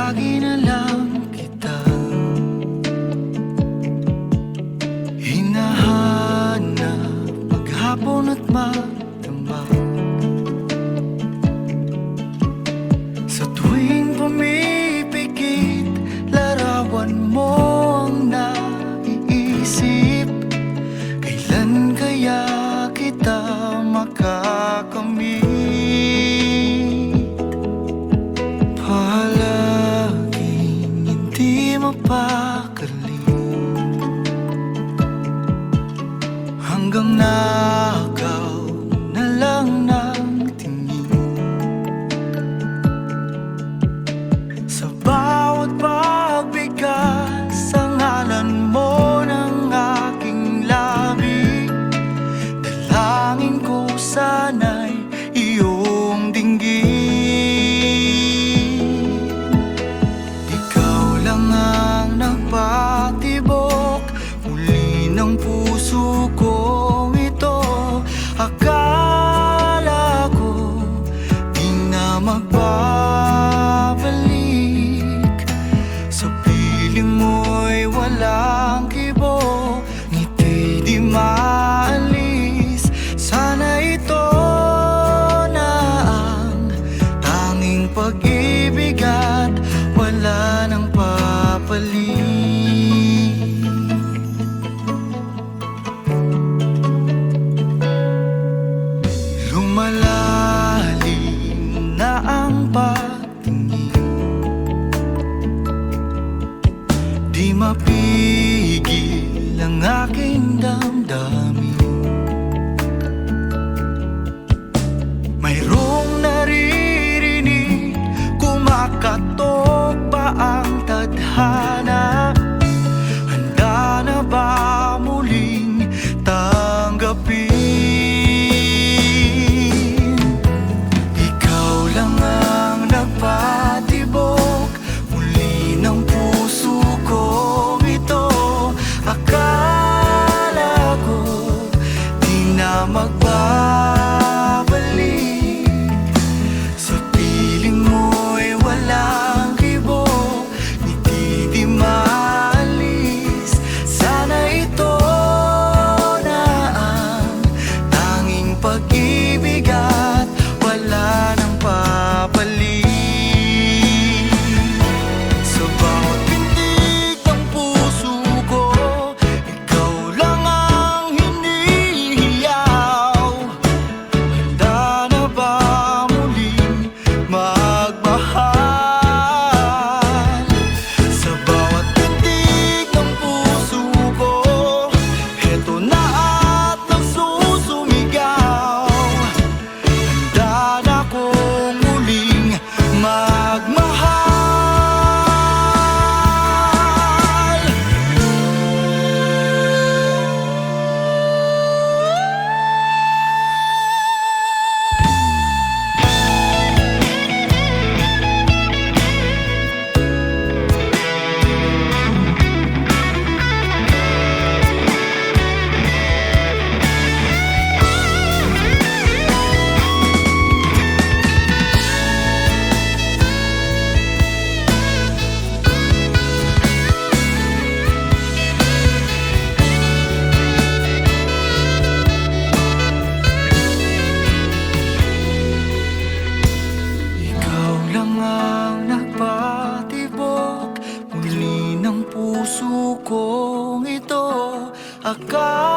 lagi na lang kita hinahanap maghapon at magdamag. Sa tuwing pumipikit, larawan mo ang naiisip. Kailan kaya kita makakamit? Palaging hindi mapakali, hanggang nagaw na lang ng tingin. Sa bawat pagbigkas, ang ngalan mo ng aking labi. Dalangin ko sana'y iyong dinggin. Ikaw lang ang nagpatibok muli ng puso kong ito. Akala ko di na magbabalik. Sa piling mo'y walang kibo, ngiti di maalis. Sana ito na ang tanging pag-ibig at wala nang papalit. Lumalalim na ang pagtingin, di mapigil ang aking damdamin. Mayroong naririnig, kumakatok ba ang tadhana? Handa na ba muling tanggapin? Ikaw lang ang nagpatibok muli ng puso kong ito. Akala ko di na magbabalik. Sa piling mo'y walang kibo, ngiti di maalis. Sana ito na ang tanging pag-ibig at wala nang papalit. Sa bawat pintig ng puso ko, ikaw lang ang hinihiyaw. Handa na ba muling magmahal? Sa bawat pintig ng puso ko, eto na at nagsusumigaw. Handa na kong muling magmahal. Ikaw lang ang nagpatibok muli ng puso kong ito. Akala